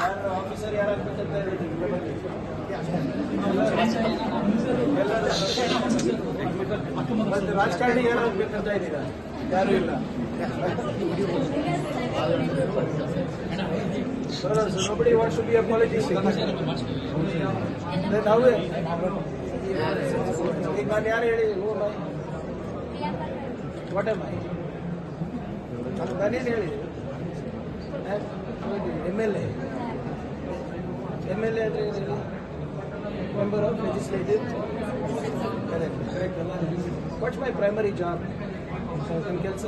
ಯಾರು ಆಫೀಸರ್ ಯಾರಾಗಬೇಕಂತ ಹೇಳಿದ್ರು ಮತ್ತೆ ರಾಜಕಾರಣಿ ಯಾರಾಗಬೇಕಂತ ಇದ್ದೀರಾ? ಯಾರು ಇಲ್ಲ. Nobody wants to be a politician. ನಾವೇ ಈಗ ನಾನು ಯಾರು ಹೇಳಿ ವಾಟ್ ಎಮ್ ಐ ನಾನೇನು ಹೇಳಿ ಎಮ್ ಎಲ್ ಎ ಅಂದರೆ ಮೆಂಬರ್ ಆಫ್ ಲೆಜಿಸ್ಲೇಟಿವ್ ಕರೆಕ್ಟ್ ಅಲ್ಲ. ವಾಟ್ಸ್ ಮೈ ಪ್ರೈಮರಿ ಜಾಬ್? ನನ್ನ ಕೆಲಸ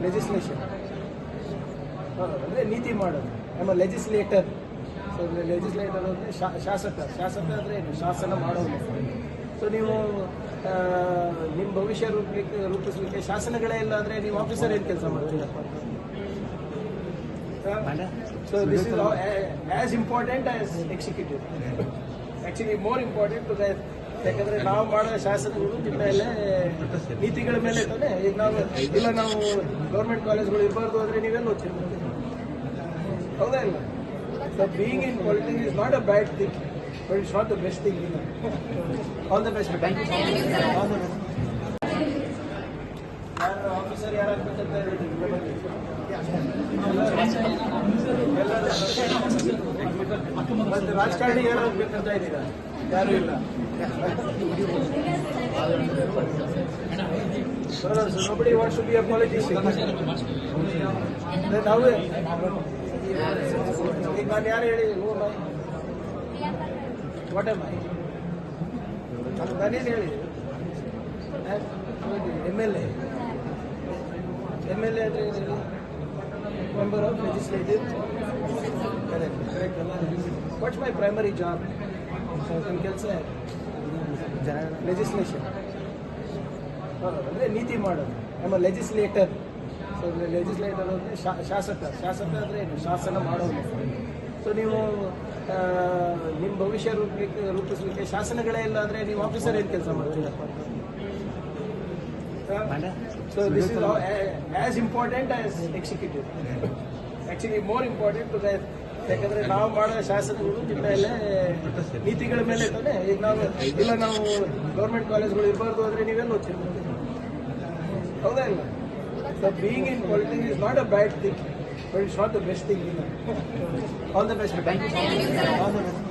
ಲೆಜಿಸ್ಲೇಷನ್ ಅಂದರೆ ನೀತಿ ಮಾಡೋದು. ನಮ್ಮ ಲೆಜಿಸ್ಲೇಟರ್. ಸೊ ಲೆಜಿಸ್ಲೇಟರ್ ಅಂದರೆ ಶಾಸಕ ಅಂದರೆ ಏನು? ಶಾಸನ ಮಾಡೋದು. ಸೊ ನೀವು ನಿಮ್ಮ ಭವಿಷ್ಯ ರೂಪಿಸಲಿಕ್ಕೆ ಶಾಸನಗಳೇ ಇಲ್ಲ ಅಂದರೆ ನೀವು ಆಫೀಸರ್ ಏನು ಕೆಲಸ ಮಾಡ್ತೀರಪ್ಪ? So this is as important as executive. Actually more important to that. ಯಾಕಂದರೆ ನಾವು ಮಾಡೋ ಶಾಸನಗಳು ನಿಮ್ಮ ಮೇಲೆ ನೀತಿಗಳ ಮೇಲೆ ತಾನೆ. ಈಗ ನಾವು ಗೌರ್ಮೆಂಟ್ ಕಾಲೇಜ್ಗಳು ಇರಬಾರ್ದು ಅಂದರೆ ನೀವೆಲ್ಲ ಓದ್ತೀವಿ, ಹೌದಾ ಇಲ್ಲ? So being in politics is not a bad thing, but it's not the best thing. All the best. Thank you. All the best. ಯಾರು ಆಫೀಸರ್ ಯಾರಾಗಬೇಕಂತ ಹೇಳಿದ್ರು ಮತ್ತೆ ರಾಜಕಾರಣಿ ಯಾರಾಗಬೇಕಂತ ಇದ್ದೀರಾ? ಯಾರು ಇಲ್ಲ. Nobody wants to be a politician. ನಾವೇ ಈಗ ನಾನು ಯಾರು ಹೇಳಿ ವಾಟ್ ಎಮ್ ಐ ನಾನೇನು ಹೇಳಿ ಎಮ್ ಎಲ್ ಎ ಅಂದರೆ ಮೆಂಬರ್ ಆಫ್ ಲೆಜಿಸ್ಲೇಟಿವ್ ಕರೆಕ್ಟ್ ಅಲ್ಲ. ವಾಟ್ಸ್ ಮೈ ಪ್ರೈಮರಿ ಜಾಬ್? ನನ್ನ ಕೆಲಸ ಲೆಜಿಸ್ಲೇಷನ್ ಅಂದರೆ ನೀತಿ ಮಾಡೋದು. ನಮ್ಮ ಲೆಜಿಸ್ಲೇಟರ್. ಸೊ ಲೆಜಿಸ್ಲೇಟರ್ ಅಂದರೆ ಶಾಸಕ ಅಂದರೆ ಏನು? ಶಾಸನ ಮಾಡೋದು. ಸೊ ನೀವು ನಿಮ್ಮ ಭವಿಷ್ಯ ರೂಪಿಸಲಿಕ್ಕೆ ಶಾಸನಗಳೇ ಇಲ್ಲ ಅಂದರೆ ನೀವು ಆಫೀಸರ್ ಏನು ಕೆಲಸ ಮಾಡ್ತೀರಪ್ಪ? So this is as important as executive. Actually more important to that. ಯಾಕಂದರೆ ನಾವು ಮಾಡೋ ಶಾಸನಗಳು ನಿಮ್ಮ ಮೇಲೆ ನೀತಿಗಳ ಮೇಲೆ ತಾನೆ. ಈಗ ನಾವು ಗೌರ್ಮೆಂಟ್ ಕಾಲೇಜ್ಗಳು ಇರಬಾರ್ದು ಅಂದರೆ ನೀವೆಲ್ಲ ಓದ್ತೀವಿ, ಹೌದಾ ಇಲ್ಲ? So being in politics is not a bad thing, but it's not the best thing. All the best. Thank you. All the best.